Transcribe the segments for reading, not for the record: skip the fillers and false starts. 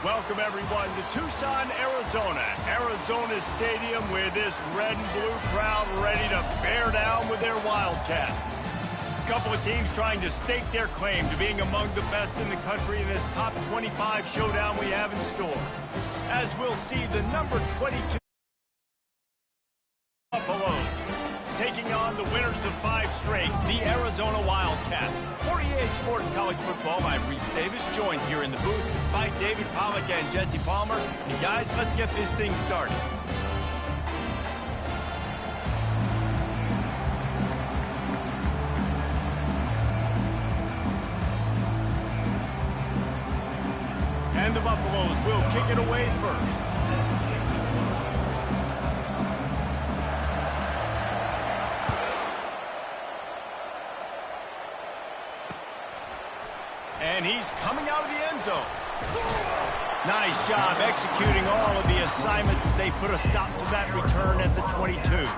Welcome, everyone, to Tucson, Arizona. Arizona Stadium with this red and blue crowd ready to bear down with their Wildcats. A couple of teams trying to stake their claim to being among the best in the country in this top 25 showdown we have in store. As we'll see, the number 22 Buffaloes taking on the winners of 5 straight, the Arizona Wildcats. For EA Sports College Football, I'm Reese Davis, joined here in the booth by David Pollack and Jesse Palmer. And guys, let's get this thing started. And the Buffaloes will kick it away first. And he's coming out of the end zone. Nice job executing all of the assignments as they put a stop to that return at the 22.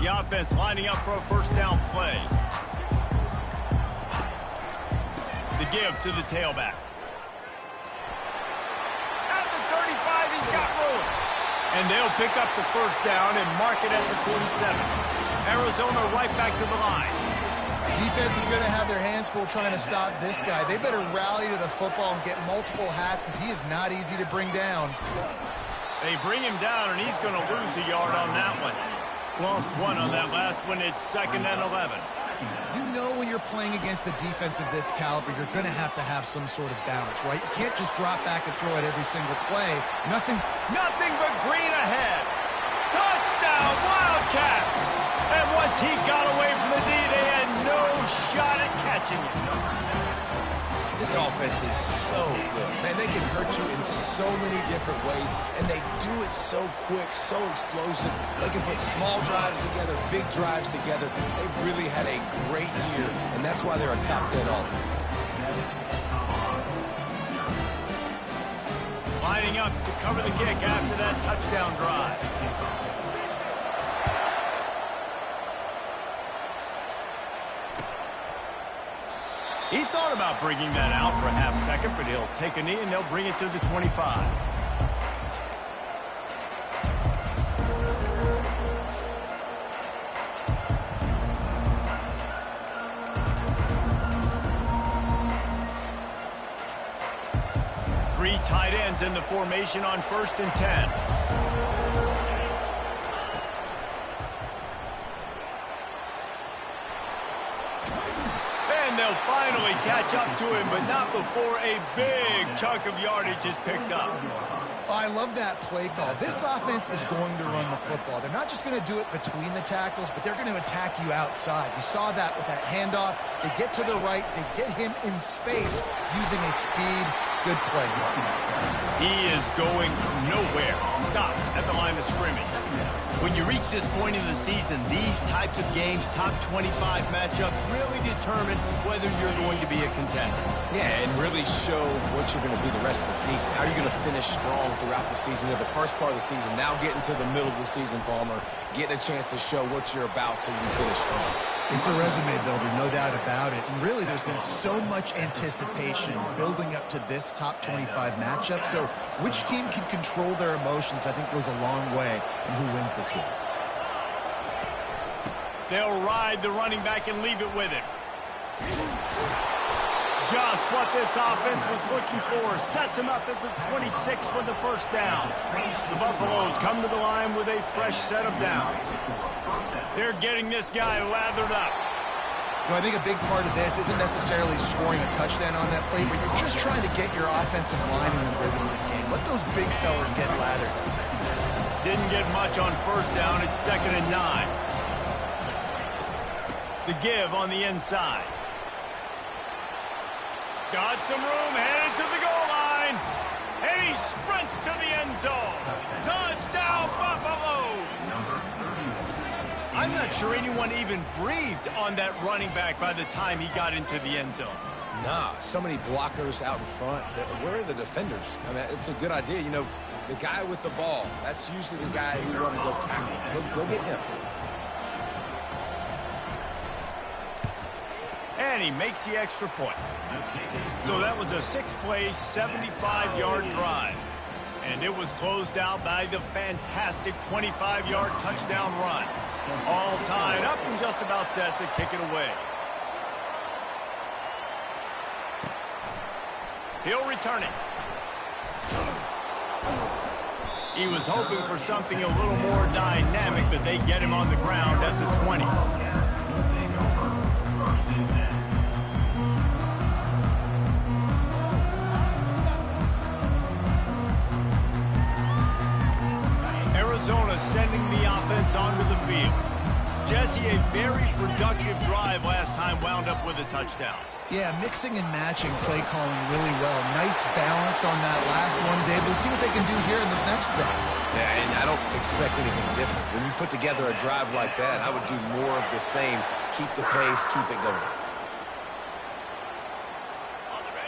The offense lining up for a first down play. The give to the tailback. At the 35, he's got room. And they'll pick up the first down and mark it at the 47. Arizona right back to the line. Defense is going to have their hands full trying to stop this guy. They better rally to the football and get multiple hats because he is not easy to bring down. They bring him down, and he's going to lose a yard on that one. Lost one on that last one. It's 2nd and 11. You know when you're playing against a defense of this caliber, you're going to have some sort of balance, right? You can't just drop back and throw it every single play. Nothing but green ahead. Touchdown, Wildcats! And once he got away from the D, they had no shot at catching him. This offense is so good. Man, they can hurt you in so many different ways, and they do it so quick, so explosive. They can put small drives together, big drives together. They've really had a great year, and that's why they're a top 10 offense. Lining up to cover the kick after that touchdown drive. He thought about bringing that out for a half second, but he'll take a knee and they'll bring it to the 25. Three tight ends in the formation on 1st and 10. They'll finally catch up to him, but not before a big chunk of yardage is picked up. I love that play call. This offense is going to run the football. They're not just going to do it between the tackles, but they're going to attack you outside. You saw that with that handoff. They get to the right. They get him in space using his speed. Good play. He is going nowhere. Stop at the line of scrimmage. When you reach this point in the season, these types of games, top 25 matchups, really determine whether you're going to be a contender. Yeah, and really show what you're going to be the rest of the season. How you're going to finish strong throughout the season, or the first part of the season. Now getting to the middle of the season, Palmer, getting a chance to show what you're about so you can finish strong. It's a resume builder, no doubt about it. And really, there's been so much anticipation building up to this top 25 matchup. So which team can control their emotions, I think, goes a long way in who wins this one. They'll ride the running back and leave it with him. Just what this offense was looking for. Sets him up at the 26 with the first down. The Buffaloes come to the line with a fresh set of downs. They're getting this guy lathered up. I think a big part of this isn't necessarily scoring a touchdown on that play, but you're just trying to get your offensive line in the rhythm of the game. Let those big fellas get lathered up. Didn't get much on first down. It's 2nd and 9. The give on the inside. Got some room, headed to the goal line. And he sprints to the end zone. Touchdown, Buffaloes! I'm not sure anyone even breathed on that running back by the time he got into the end zone. Nah, so many blockers out in front. Where are the defenders? I mean, it's a good idea. You know, the guy with the ball, that's usually the guy who want to go tackle. Go get him. And he makes the extra point. So that was a 6-play, 75-yard drive. And it was closed out by the fantastic 25-yard touchdown run. All tied up and just about set to kick it away. He'll return it. He was hoping for something a little more dynamic, but they get him on the ground at the 20. Arizona sending the offense onto the field. Jesse, a very productive drive last time, wound up with a touchdown. Yeah, mixing and matching play calling really well. Nice balance on that last one, David. Let's see what they can do here in this next drive. Yeah, and I don't expect anything different. When you put together a drive like that, I would do more of the same. Keep the pace, keep it going.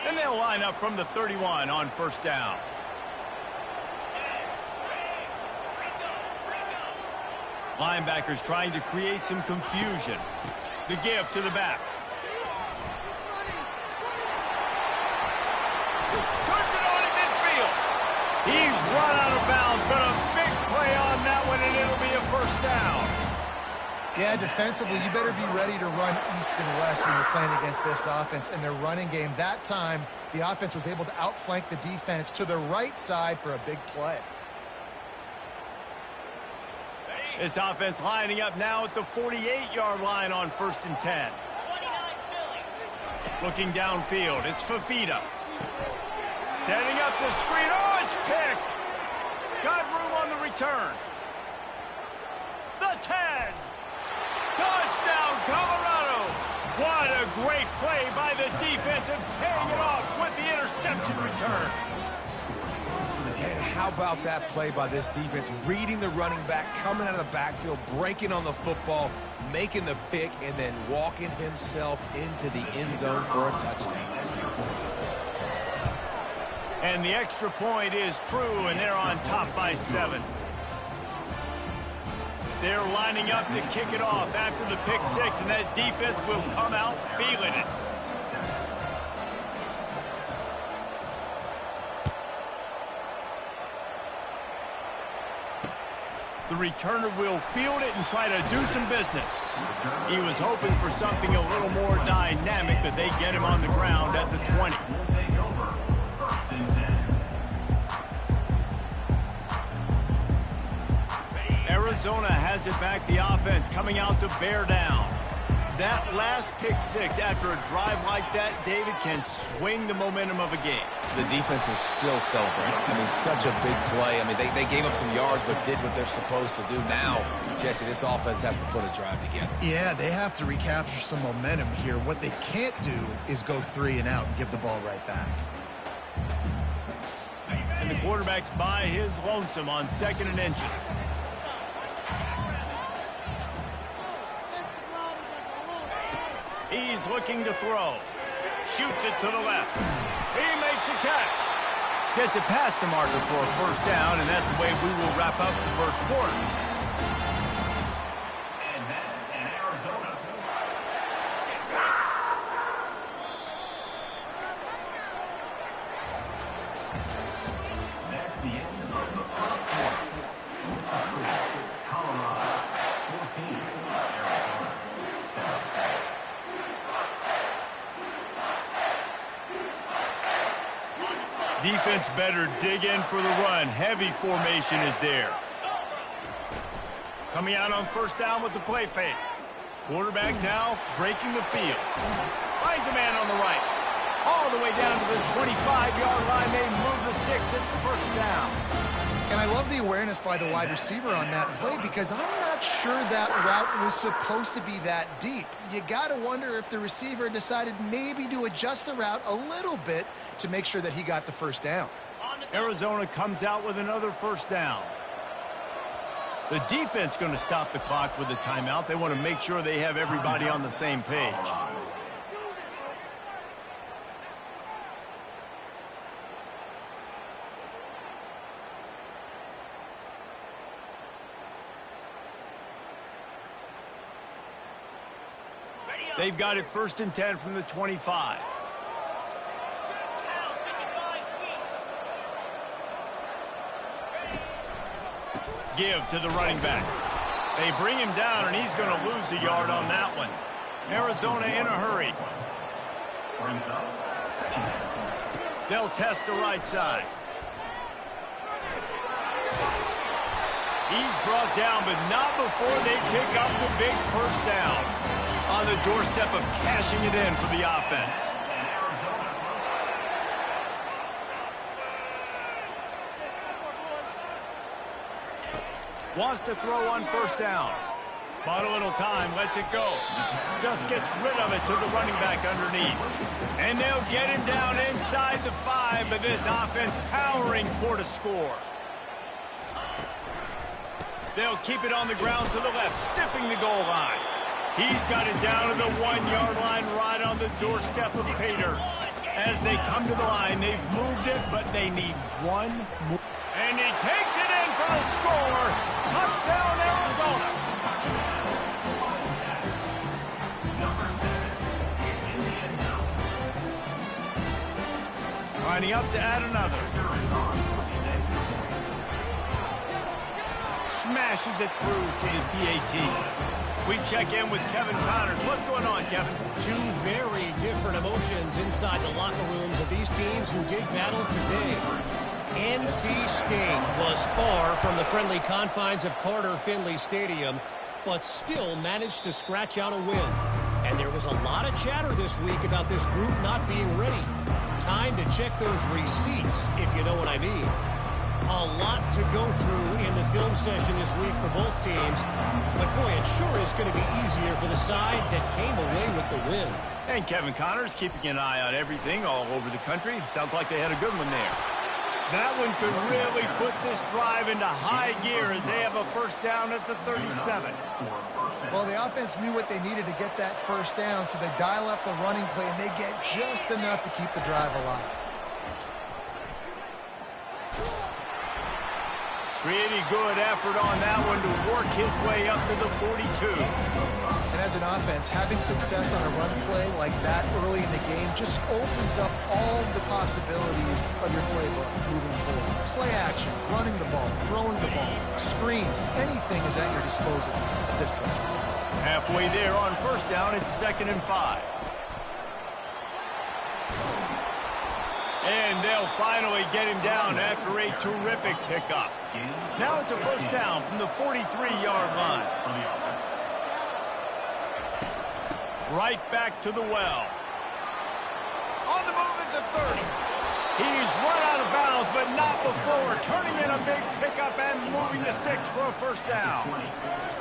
And they'll line up from the 31 on first down. Linebackers trying to create some confusion. The give to the back. Turns it on in midfield. He's run out of bounds, but a big play on that one, and it'll be a first down. Yeah, defensively, you better be ready to run east and west when you're playing against this offense in their running game. That time, the offense was able to outflank the defense to the right side for a big play. This offense lining up now at the 48-yard line on 1st and 10. Looking downfield, it's Fafita. Setting up the screen. Oh, it's picked. Got room on the return. The 10. Touchdown, Colorado. What a great play by the defense and paying it off with the interception return. And how about that play by this defense? Reading the running back, coming out of the backfield, breaking on the football, making the pick, and then walking himself into the end zone for a touchdown. And the extra point is true, and they're on top by 7. They're lining up to kick it off after the pick 6, and that defense will come out feeling it. The returner will field it and try to do some business. He was hoping for something a little more dynamic, but they get him on the ground at the 20. Arizona has it back, the offense coming out to bear down. That last pick 6 after a drive like that, David, can swing the momentum of a game. The defense is still celebrating. I mean, such a big play. I mean, they gave up some yards but did what they're supposed to do. Now, Jesse, this offense has to put a drive together. Yeah, they have to recapture some momentum here. What they can't do is go 3 and out and give the ball right back. And the quarterback's by his lonesome on 2nd and inches. He's looking to throw. Shoots it to the left. He makes a catch. Gets it past the marker for a first down, and that's the way we will wrap up the first quarter. And that's an Arizona. That's the end of the first quarter. Colorado 14, Arizona 7. Defense better dig in for the run. Heavy formation is there. Coming out on first down with the play fake. Quarterback now breaking the field. Finds a man on the right. All the way down to the 25-yard line. They move the sticks. It's first down. And I love the awareness by the wide receiver on that play because I'm not sure that route was supposed to be that deep. You got to wonder if the receiver decided maybe to adjust the route a little bit to make sure that he got the first down. Arizona comes out with another first down. The defense going to stop the clock with a timeout. They want to make sure they have everybody on the same page. They've got it 1st and 10 from the 25. Give to the running back. They bring him down, and he's going to lose a yard on that one. Arizona in a hurry. They'll test the right side. He's brought down, but not before they pick up the big 1st down. On the doorstep of cashing it in for the offense. Wants to throw on 1st down. Bought a little time, lets it go. Just gets rid of it to the running back underneath. And they'll get him down inside the 5, but this offense powering toward a score. They'll keep it on the ground to the left, stiffing the goal line. He's got it down to the 1-yard line right on the doorstep of Pater. As they come to the line, they've moved it, but they need one more. And he takes it in for the score. Touchdown, Arizona. Lining up to add another. Smashes it through for the PAT. We check in with Kevin Connors. What's going on, Kevin? Two very different emotions inside the locker rooms of these teams who did battle today. NC State was far from the friendly confines of Carter Finley Stadium, but still managed to scratch out a win. And there was a lot of chatter this week about this group not being ready. Time to check those receipts, if you know what I mean. A lot to go through in the film session this week for both teams. But boy, it sure is going to be easier for the side that came away with the win. And Kevin Connors keeping an eye on everything all over the country. Sounds like they had a good one there. That one could really put this drive into high gear as they have a 1st down at the 37. Well, the offense knew what they needed to get that 1st down, so they dial up the running play, and they get just enough to keep the drive alive. Pretty good effort on that one to work his way up to the 42. And as an offense, having success on a run play like that early in the game just opens up all the possibilities of your playbook moving forward. Play action, running the ball, throwing the ball, screens, anything is at your disposal at this point. Halfway there on 1st down, it's 2nd and 5. And they'll finally get him down after a terrific pickup. Now it's a 1st down from the 43-yard line. Right back to the well. On the move at the 30. He's run out of bounds, but not before turning in a big pickup and moving the sticks for a 1st down.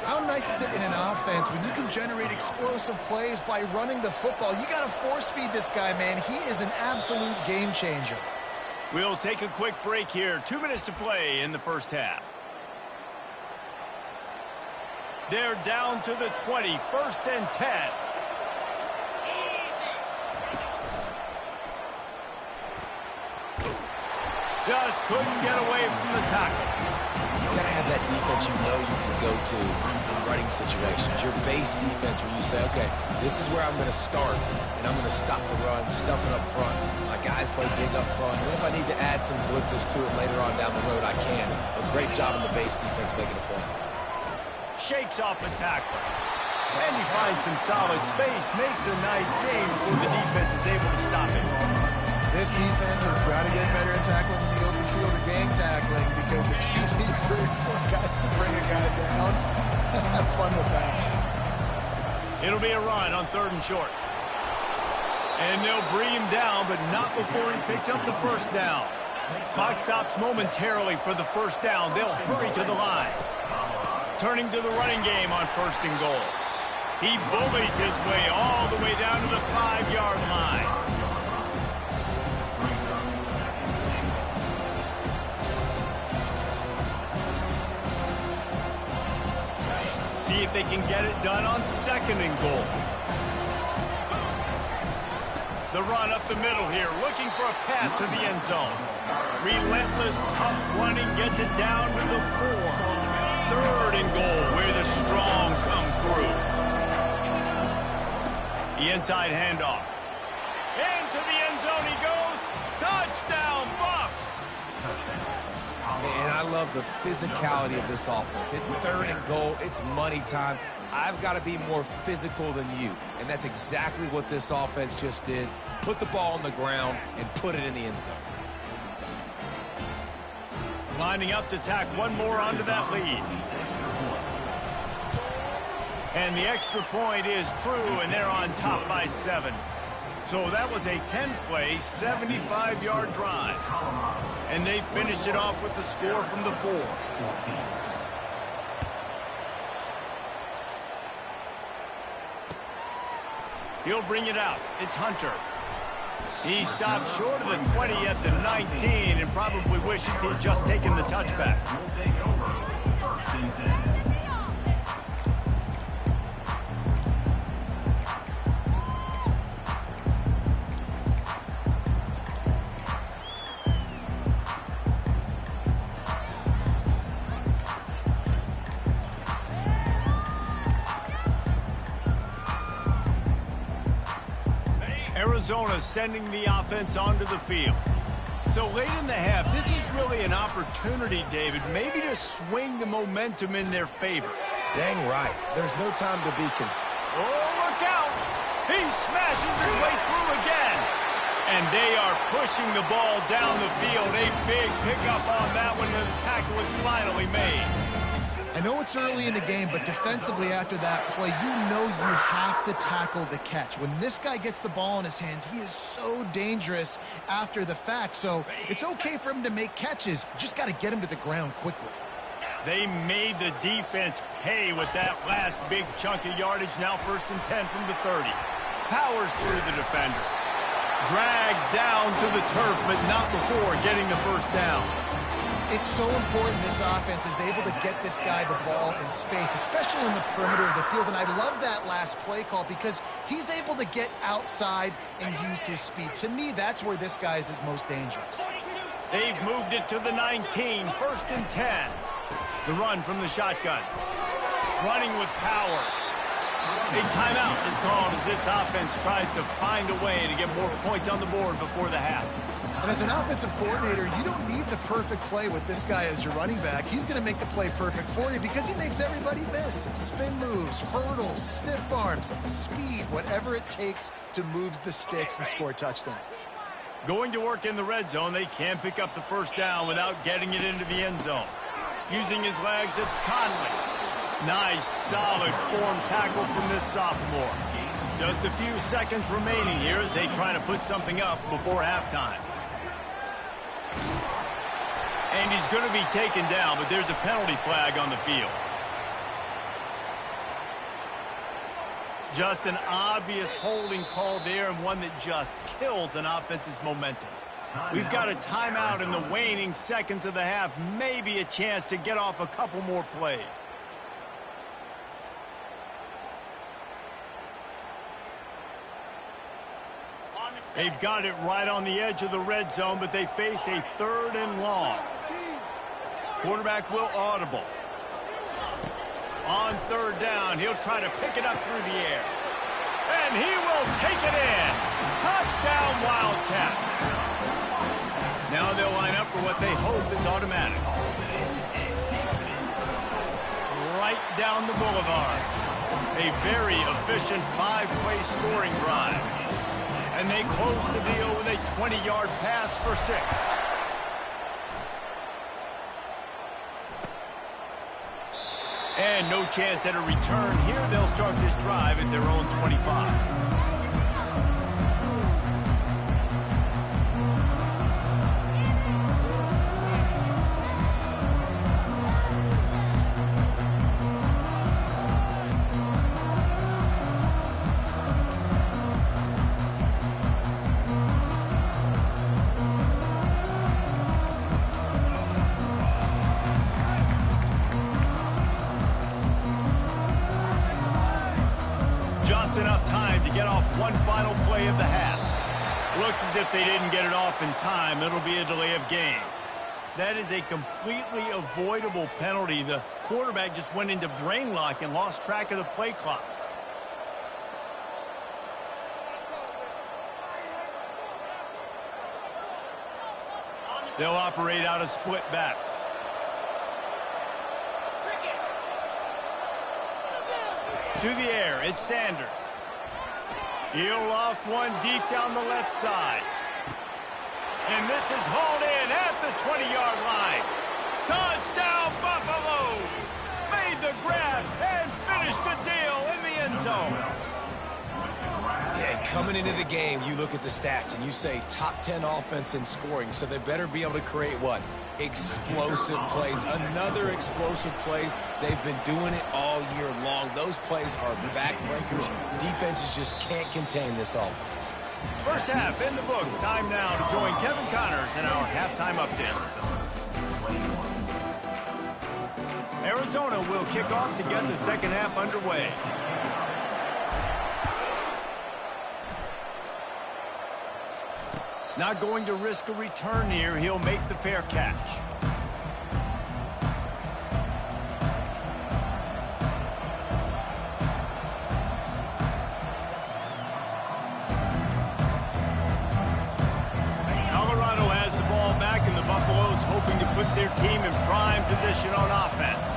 How nice is it in an offense when you can generate explosive plays by running the football? You got to force feed this guy, man. He is an absolute game changer. We'll take a quick break here. 2 minutes to play in the 1st half. They're down to the 20, 1st and 10. Just couldn't get away from the tackle. You got to have that defense you know you can go to in running situations. Your base defense where you say, okay, this is where I'm going to start, and I'm going to stop the run, stuff it up front. My guys play big up front. And if I need to add some blitzes to it later on down the road, I can. But great job on the base defense making a play. Shakes off the tackler. And he finds some solid space, makes a nice game before the defense is able to stop him. This defense has got to get better at tackling in the open field or game tackling, because if you need 3 or 4 guys to bring a guy down, have fun with that. It'll be a run on 3rd and short. And they'll bring him down, but not before he picks up the 1st down. Clock stops momentarily for the 1st down. They'll hurry to the line. Turning to the running game on 1st and goal. He bullies his way all the way down to the 5-yard line. See if they can get it done on 2nd and goal. The run up the middle here, looking for a path to the end zone. Relentless, tough running gets it down to the 4. 3rd and goal, where the strong come through. The inside handoff. Into the end zone he goes. Touchdown, Buffs! And I love the physicality of this offense. It's 3rd and goal. It's money time. I've got to be more physical than you. And that's exactly what this offense just did. Put the ball on the ground and put it in the end zone. Lining up to tack one more onto that lead. And the extra point is true, and they're on top by 7. So that was a 10-play, 75-yard drive. And they finished it off with the score from the 4. He'll bring it out. It's Hunter. He stopped short of the 20 at the 19 and probably wishes he'd just taken the touchback. Will take over. 1st and 10. Arizona sending the offense onto the field. So late in the half, this is really an opportunity, David, maybe to swing the momentum in their favor. Dang right. There's no time to be Oh, look out! He smashes his way through again. And they are pushing the ball down the field. A big pickup on that one, and the tackle is finally made. I know it's early in the game, but defensively after that play, you know you have to tackle the catch. When this guy gets the ball in his hands, he is so dangerous after the fact. So it's okay for him to make catches. You just got to get him to the ground quickly. They made the defense pay with that last big chunk of yardage. Now 1st and 10 from the 30. Powers through the defender. Dragged down to the turf, but not before getting the 1st down. It's so important this offense is able to get this guy the ball in space, especially in the perimeter of the field. And I love that last play call because he's able to get outside and use his speed. To me, that's where this guy is his most dangerous. They've moved it to the 19, 1st and 10. The run from the shotgun. Running with power. A timeout is called as this offense tries to find a way to get more points on the board before the half. And as an offensive coordinator, you don't need the perfect play with this guy as your running back. He's going to make the play perfect for you because he makes everybody miss. Spin moves, hurdles, stiff arms, speed, whatever it takes to move the sticks and score touchdowns. Going to work in the red zone, they can't pick up the 1st down without getting it into the end zone. Using his legs, it's Conley. Nice, solid form tackle from this sophomore. Just a few seconds remaining here as they try to put something up before halftime. And he's going to be taken down, but there's a penalty flag on the field. Just an obvious holding call there, and one that just kills an offense's momentum. We've got a timeout in the waning seconds of the half, maybe a chance to get off a couple more plays. They've got it right on the edge of the red zone, but they face a 3rd and long. Quarterback will audible. On 3rd down, he'll try to pick it up through the air. And he will take it in. Touchdown, Wildcats. Now they'll line up for what they hope is automatic. Right down the boulevard. A very efficient 5-play scoring drive. And they close the deal with a 20-yard pass for 6. And no chance at a return here. They'll start this drive at their own 25. Enough time to get off one final play of the half. Looks as if they didn't get it off in time. It'll be a delay of game. That is a completely avoidable penalty. The quarterback just went into brain lock and lost track of the play clock. They'll operate out of split backs. To the air, it's Sanders. He'll loft one deep down the left side. And this is hauled in at the 20-yard line. Touchdown, Buffaloes! Made the grab and finished the deal in the end zone. Yeah, and coming into the game, you look at the stats and you say top 10 offense in scoring, so they better be able to create what? Explosive plays. Another explosive plays. They've been doing it all year long. Those plays are backbreakers. Defenses just can't contain this offense. First half in the books. Time now to join Kevin Connors in our halftime update. Arizona will kick off to get the second half underway. Not going to risk a return here. He'll make the fair catch. Colorado has the ball back, and the Buffaloes hoping to put their team in prime position on offense.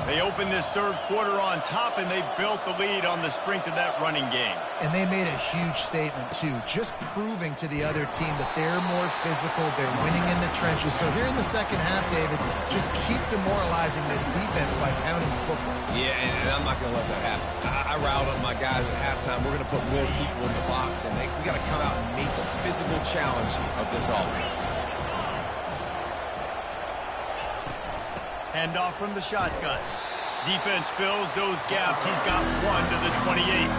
They opened this third quarter on top, and they built the lead on the strength of that running game. And they made a huge statement, too, just proving to the other team that they're more physical, they're winning in the trenches. So here in the second half, David, just keep demoralizing this defense by pounding the football. Yeah, and I'm not going to let that happen. I riled up my guys at halftime. We're going to put more people in the box, and we got to come out and meet the physical challenge of this offense. Handoff from the shotgun. Defense fills those gaps. He's got one to the 28.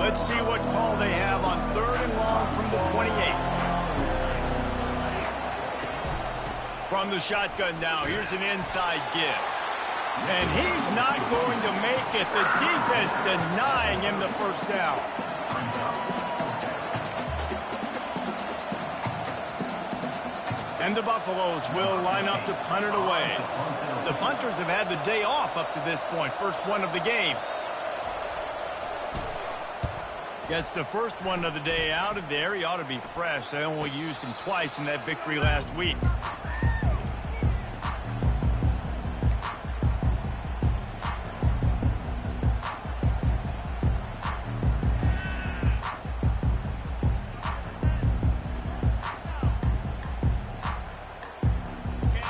Let's see what call they have on 3rd and long from the 28. From the shotgun now, here's an inside give. And he's not going to make it. The defense denying him the first down. And the Buffaloes will line up to punt it away. The punters have had the day off up to this point. First one of the game. Gets the first one of the day out of there. He ought to be fresh. They only used him twice in that victory last week.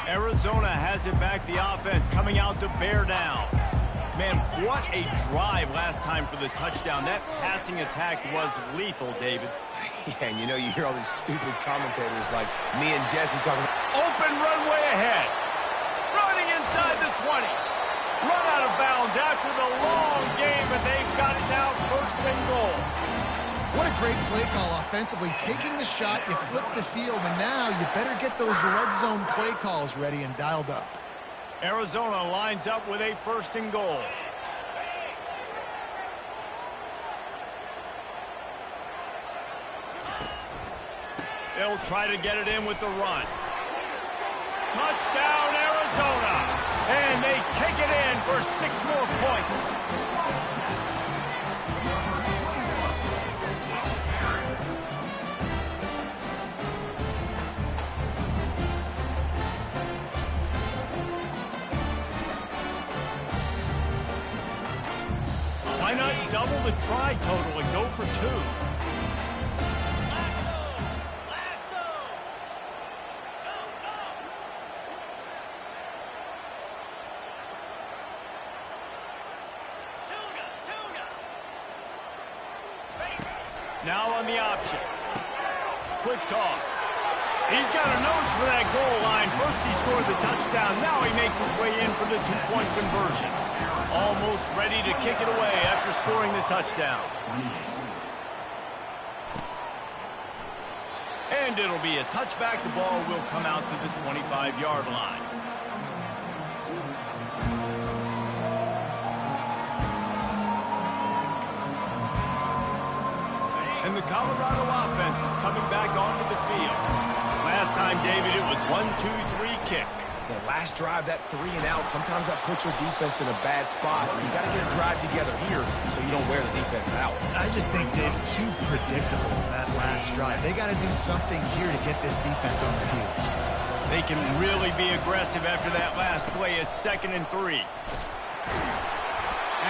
Arizona has it back, the offense coming out to bear down. Man, what a drive last time for the touchdown. That passing attack was lethal, David. Yeah, and you know, you hear all these stupid commentators like me and Jesse talking. Open runway ahead. Running inside the 20. Run out of bounds after the long game, but they've got it now, first and goal. What a great play call offensively. Taking the shot, you flip the field, and now you better get those red zone play calls ready and dialed up. Arizona lines up with a first and goal. They'll try to get it in with the run. Touchdown, Arizona! And they take it in for 6 more points. Why not double the try total and go for 2? Lasso! Go, go! Now on the option. Quick toss. He's got a nose for that goal line. First he scored the touchdown. Now he makes his way in for the 2-point conversion. Almost ready to kick it away after scoring the touchdown. And it'll be a touchback. The ball will come out to the 25-yard line. And the the Colorado offense is coming back onto the field. Last time, David, it was 1-2-3 kick. The last drive, that 3 and out, sometimes that puts your defense in a bad spot. You got to get a drive together here so you don't wear the defense out. I just think, Dave, too predictable, that last drive. They got to do something here to get this defense on their heels. They can really be aggressive after that last play. It's 2nd and 3.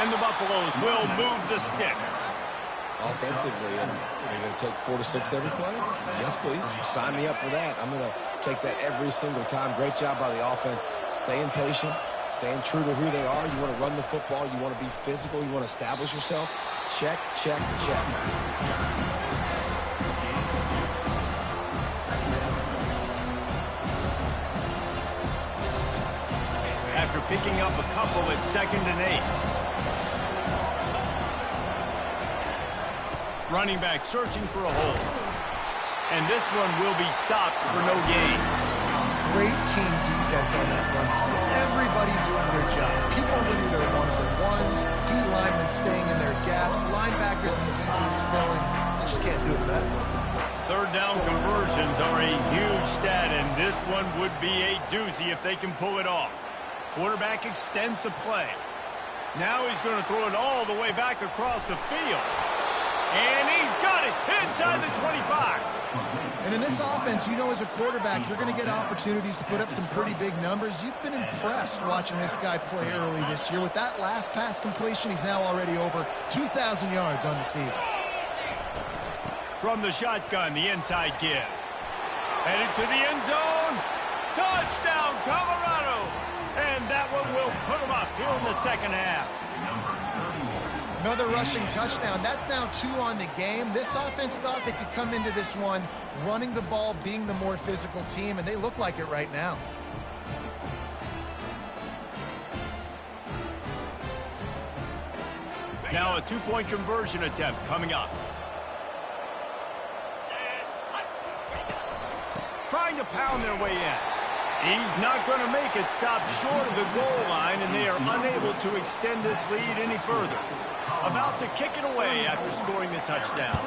And the Buffaloes will move the sticks. Offensively, and are you going to take 4 to 6 every play? Yes, please. Sign me up for that. I'm going to take that every single time. Great job by the offense. Staying patient, staying true to who they are. You want to run the football. You want to be physical. You want to establish yourself. Check, check, check. After picking up a couple, it's 2nd and 8. Running back searching for a hole. And this one will be stopped for no gain. Great team defense on that run play. Everybody doing their job. People winning their one-on-ones, D linemen staying in their gaps, linebackers and DBs filling. They just can't do it better. 3rd down conversions are a huge stat, and this one would be a doozy if they can pull it off. Quarterback extends the play. Now he's going to throw it all the way back across the field. And he's got it inside the 25. And in this offense, you know, as a quarterback, you're going to get opportunities to put up some pretty big numbers. You've been impressed watching this guy play early this year. With that last pass completion, he's now already over 2,000 yards on the season. From the shotgun, the inside give. Headed to the end zone. Touchdown, Colorado. And that one will put them up here in the 2nd half. Another rushing touchdown. That's now 2 on the game. This offense thought they could come into this one running the ball, being the more physical team, and they look like it right now. Now a 2-point conversion attempt coming up. Trying to pound their way in. He's not going to make it. Stop short of the goal line, and they are unable to extend this lead any further. About to kick it away after scoring the touchdown.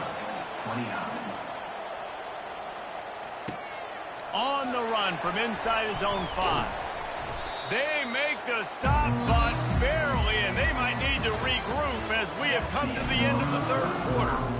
On the run from inside his own 5. They make the stop, but barely, and they might need to regroup as we have come to the end of the 3rd quarter.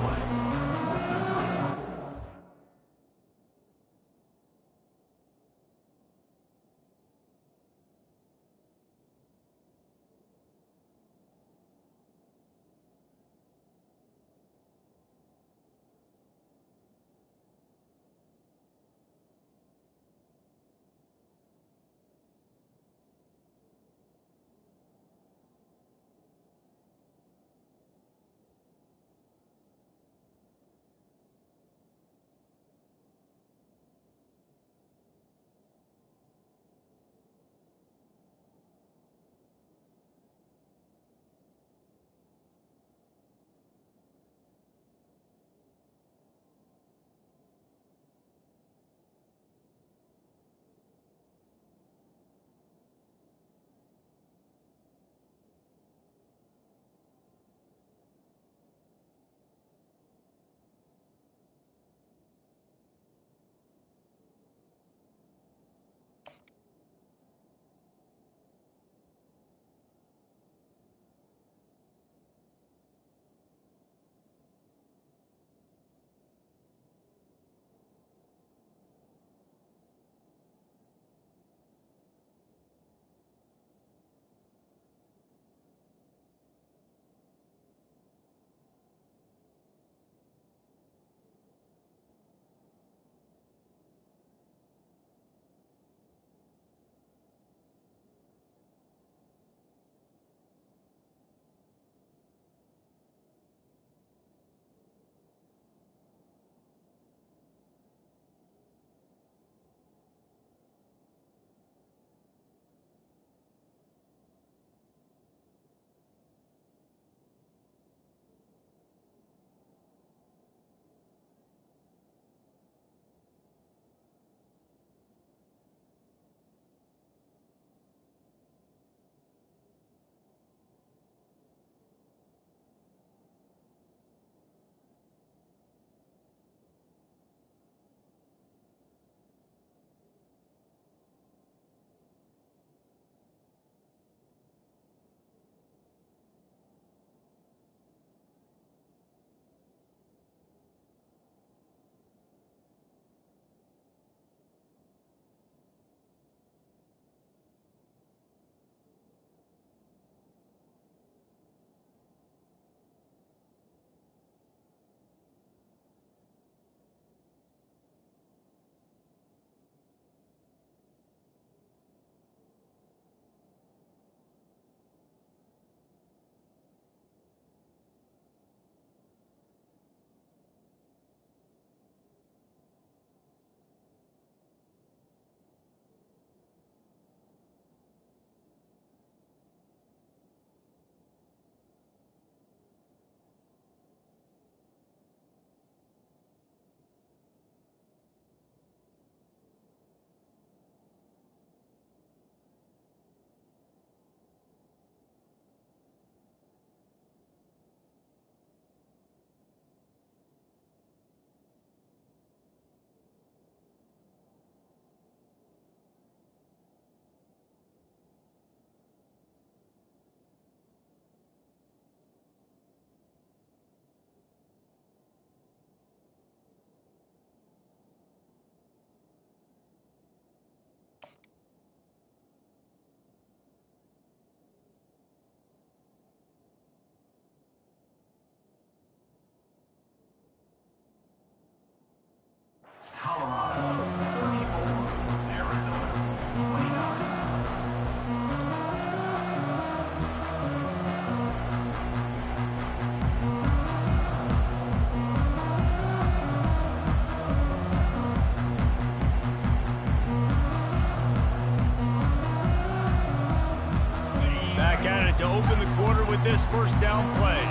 open the quarter with this first down play.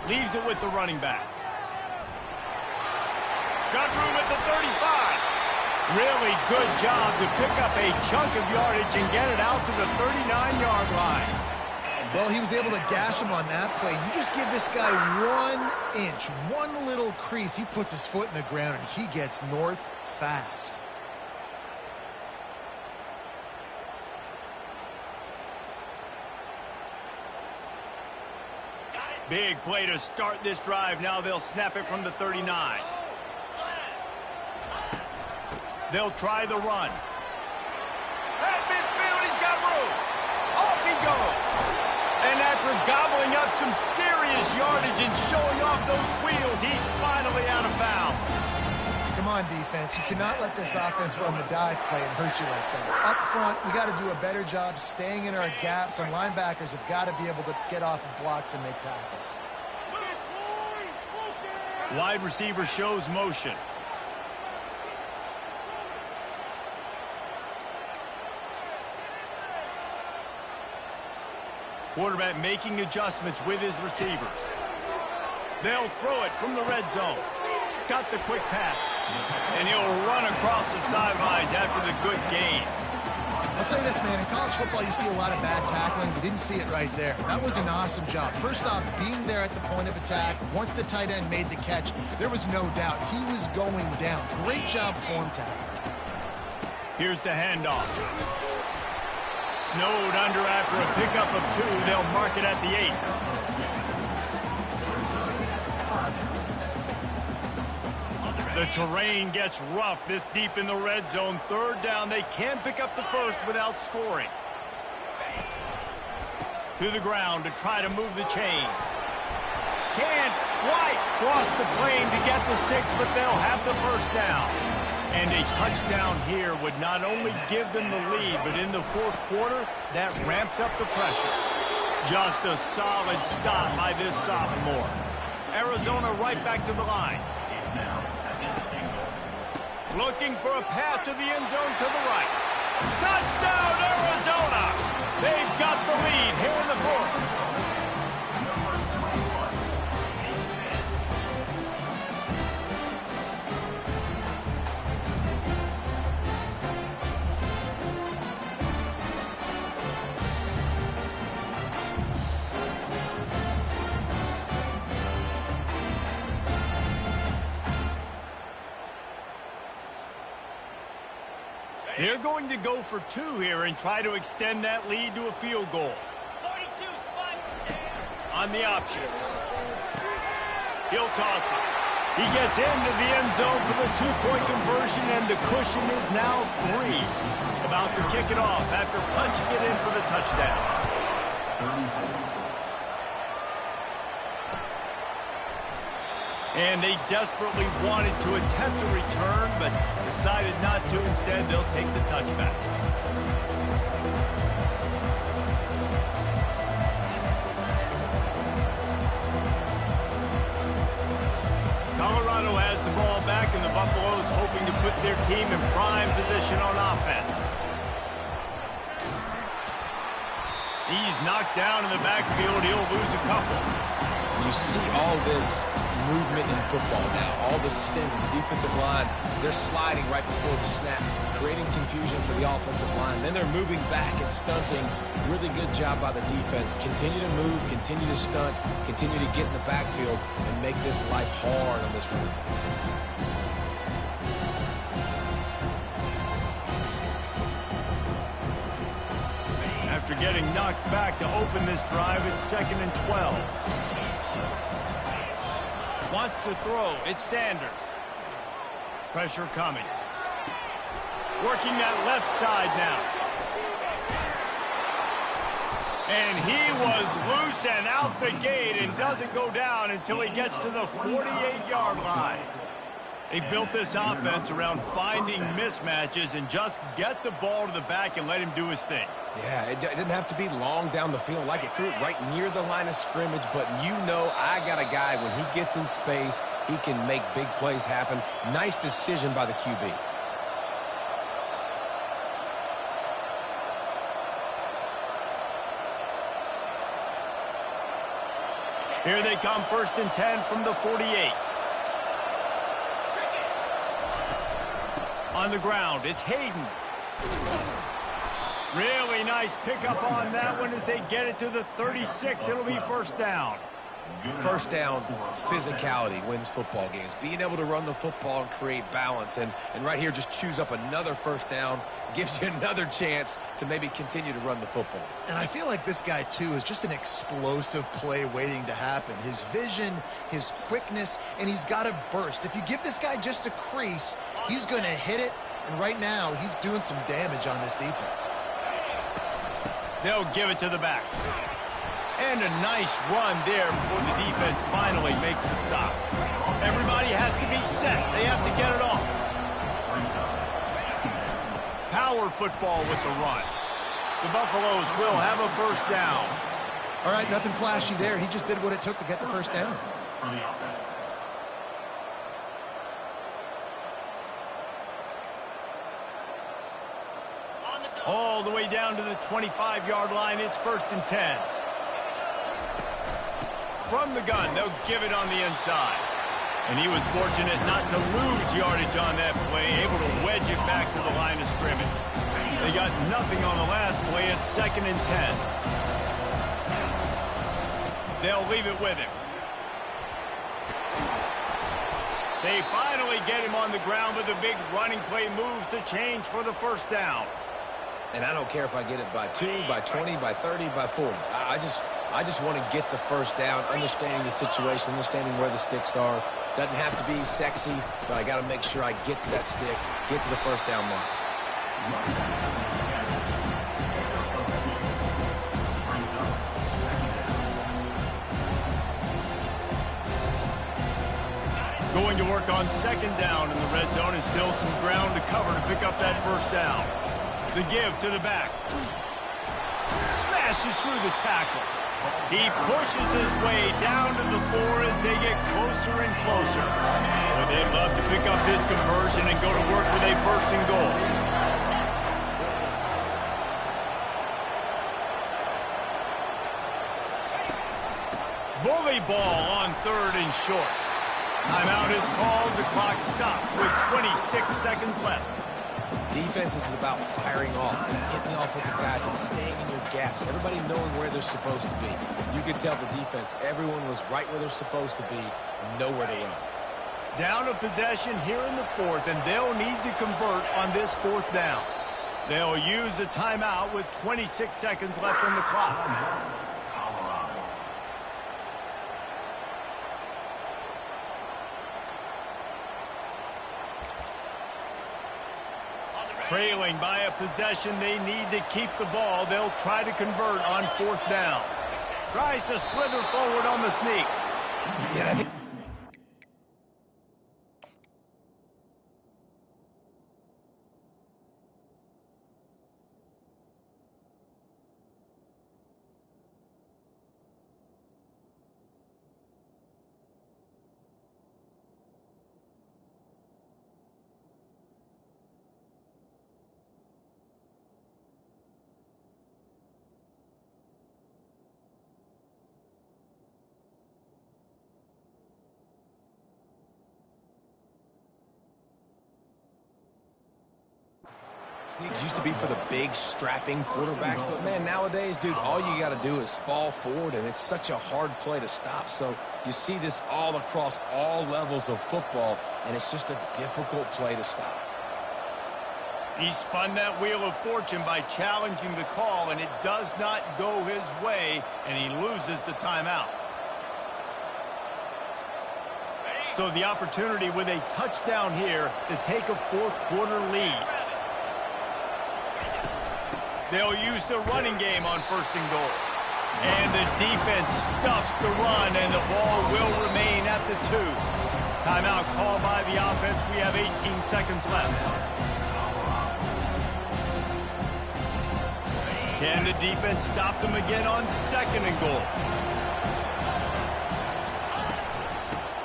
Leaves it with the running back. Got room at the 35. Really good job to pick up a chunk of yardage and get it out to the 39-yard line. Well, he was able to gash him on that play. You just give this guy 1 inch, one little crease. He puts his foot in the ground, and he gets north fast. Big play to start this drive. Now they'll snap it from the 39. They'll try the run. At midfield, he's got room. Off he goes. And after gobbling up some serious yardage and showing off those wheels, he's finally out of bounds. Come on, defense. You cannot let this offense run the dive play and hurt you like that. Up front, we got to do a better job staying in our gaps, and linebackers have got to be able to get off of blocks and make tackles. Wide receiver shows motion. Quarterback making adjustments with his receivers. They'll throw it from the red zone. Got the quick pass. And he'll run across the sidelines after the good gain. I'll say this, man. In college football, you see a lot of bad tackling. You didn't see it right there. That was an awesome job. First off, being there at the point of attack. Once the tight end made the catch, there was no doubt he was going down. Great job form tackling. Here's the handoff. Snowed under after a pickup of 2. They'll mark it at the 8. The terrain gets rough this deep in the red zone. Third down. They can pick up the first without scoring. To the ground to try to move the chains. Can't quite cross the plane to get the 6, but they'll have the first down. And a touchdown here would not only give them the lead, but in the fourth quarter, that ramps up the pressure. Just a solid stop by this sophomore. Arizona right back to the line. Looking for a path to the end zone to the right. Touchdown, Arizona! They've got the lead here in the fourth. They're going to go for 2 here and try to extend that lead to a field goal. 42 on the option. He'll toss it. He gets into the end zone for the 2-point conversion, and the cushion is now 3. About to kick it off after punching it in for the touchdown. And they desperately wanted to attempt a return, but decided not to. Instead, they'll take the touchback. Colorado has the ball back, and the Buffaloes hoping to put their team in prime position on offense. He's knocked down in the backfield. He'll lose a couple. You see all this movement in football now. All the stem of the defensive line. They're sliding right before the snap, creating confusion for the offensive line. Then they're moving back and stunting. Really good job by the defense. Continue to move, continue to stunt, continue to get in the backfield, and make this life hard on this running back. After getting knocked back to open this drive, it's 2nd and 12. Wants to throw. It's Sanders. Pressure coming. Working that left side now. And he was loose and out the gate and doesn't go down until he gets to the 48-yard line. They built this offense around finding mismatches and just get the ball to the back and let him do his thing. Yeah, it didn't have to be long down the field. Like it threw it right near the line of scrimmage, but you know I got a guy, when he gets in space, he can make big plays happen. Nice decision by the QB. Here they come, 1st and 10 from the 48. On the ground, it's Hayden. Really nice pickup on that one as they get it to the 36. It'll be 1st down. First down, physicality wins football games. Being able to run the football and create balance. And right here, just choose up another 1st down. Gives you another chance to maybe continue to run the football. And I feel like this guy, too, is just an explosive play waiting to happen. His vision, his quickness, and he's got a burst. If you give this guy just a crease, he's going to hit it. And right now, he's doing some damage on this defense. They'll give it to the back. And a nice run there before the defense finally makes the stop. Everybody has to be set. They have to get it off. Power football with the run. The Buffaloes will have a 1st down. All right, nothing flashy there. He just did what it took to get the 1st down. For the offense. All the way down to the 25-yard line. It's 1st and 10. From the gun, they'll give it on the inside. And he was fortunate not to lose yardage on that play, able to wedge it back to the line of scrimmage. They got nothing on the last play. It's 2nd and 10. They'll leave it with him. They finally get him on the ground, but the big running play moves the change for the 1st down. And I don't care if I get it by 2, by 20, by 30, by 40. I just want to get the 1st down, understanding the situation, understanding where the sticks are. Doesn't have to be sexy, but I got to make sure I get to that stick, get to the 1st down mark. Going to work on 2nd down in the red zone, and still some ground to cover to pick up that 1st down. The give to the back. Smashes through the tackle. He pushes his way down to the 4 as they get closer and closer. Well, they'd love to pick up this conversion and go to work with a 1st and goal. Bully ball on 3rd and short. Timeout is called. The clock stopped with 26 seconds left. Defense is about firing off, hitting the offensive guys, and staying in your gaps. Everybody knowing where they're supposed to be. You can tell the defense, everyone was right where they're supposed to be, nowhere to run. Down a possession here in the 4th, and they'll need to convert on this 4th down. They'll use a timeout with 26 seconds left on the clock. Trailing by a possession, they need to keep the ball. They'll try to convert on 4th down. Tries to slither forward on the sneak. Yeah, I think sneaks used to be for the big, strapping quarterbacks. But, man, nowadays, dude, all you got to do is fall forward, and it's such a hard play to stop. So you see this all across all levels of football, and it's just a difficult play to stop. He spun that wheel of fortune by challenging the call, and it does not go his way, and he loses the timeout. So the opportunity with a touchdown here to take a 4th quarter lead. They'll use the running game on 1st and goal. And the defense stuffs the run, and the ball will remain at the 2. Timeout called by the offense. We have 18 seconds left. Can the defense stop them again on 2nd and goal?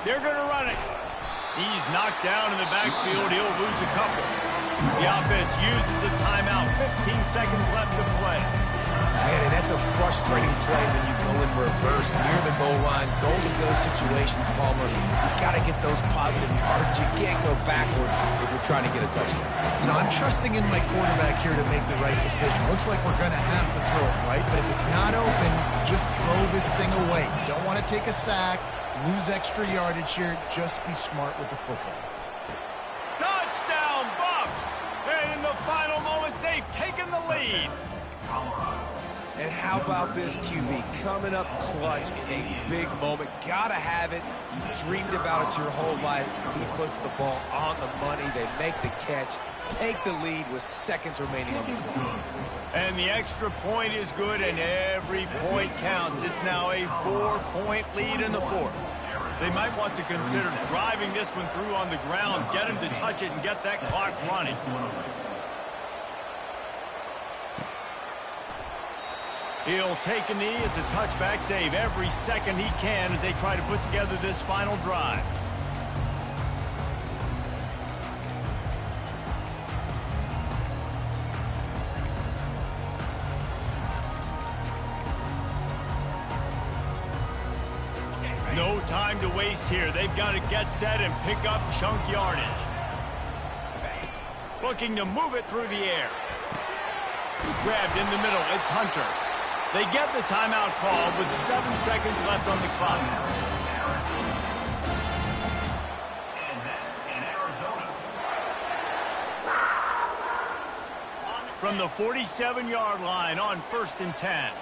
They're going to run it. He's knocked down in the backfield. He'll lose a couple. The offense uses a timeout. 15 seconds left to play. Man, and that's a frustrating play when you go in reverse near the goal line. Goal-to-go situations, Palmer. You got to get those positive yards. You can't go backwards if you're trying to get a touchdown. You know, I'm trusting in my quarterback here to make the right decision. Looks like we're going to have to throw it, right? But if it's not open, just throw this thing away. You don't want to take a sack, lose extra yardage here. Just be smart with the football. Touchdown, Buffs! And in the final moments, they've taken the lead. And how about this QB coming up clutch in a big moment? Gotta have it. You've dreamed about it your whole life. He puts the ball on the money. They make the catch, take the lead with seconds remaining on the clock. And the extra point is good, and every point counts. It's now a 4-point lead in the fourth. They might want to consider driving this one through on the ground, get him to touch it, and get that clock running. He'll take a knee. It's a touchback save every second he can as they try to put together this final drive. No time to waste here. They've got to get set and pick up chunk yardage. Looking to move it through the air. Grabbed in the middle. It's Hunter. They get the timeout call with 7 seconds left on the clock. And that's in Arizona. From the 47-yard line on 1st and 10.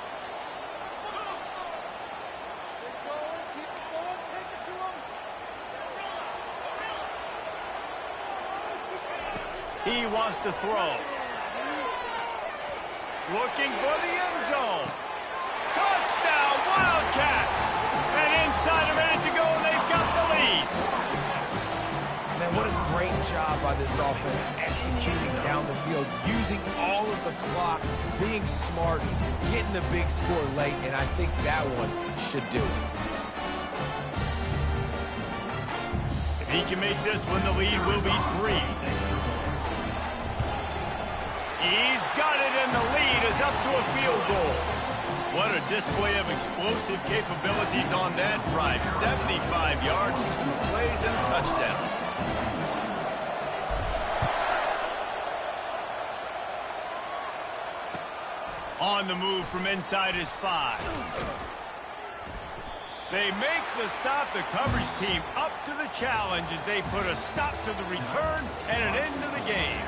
He wants to throw. Looking for the end zone. Touchdown, Wildcats! And inside a minute to go, and they've got the lead. Man, what a great job by this offense executing down the field, using all of the clock, being smart, getting the big score late, and I think that one should do it. If he can make this one, the lead will be 3. He's got it, and the lead is up to a field goal. What a display of explosive capabilities on that drive. 75 yards, 2 plays, and a touchdown. On the move from inside his 5. They make the stop. The coverage team up to the challenge as they put a stop to the return and an end to the game.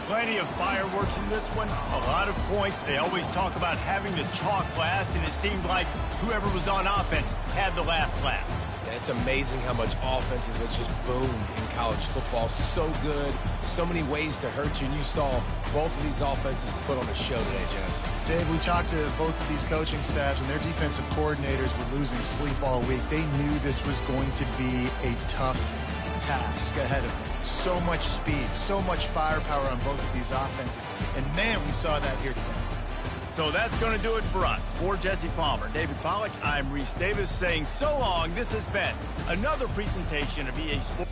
Plenty of fireworks in this one, a lot of points. They always talk about having the chalk last, and it seemed like whoever was on offense had the last laugh. It's amazing how much offenses have just boomed in college football. So good, so many ways to hurt you, and you saw both of these offenses put on a show today, Jess. Dave, we talked to both of these coaching staffs, and their defensive coordinators were losing sleep all week. They knew this was going to be a tough task ahead of them. So much speed, so much firepower on both of these offenses. And, man, we saw that here today. So that's going to do it for us. For Jesse Palmer, David Pollack, I'm Reese Davis saying so long. This has been another presentation of EA Sports.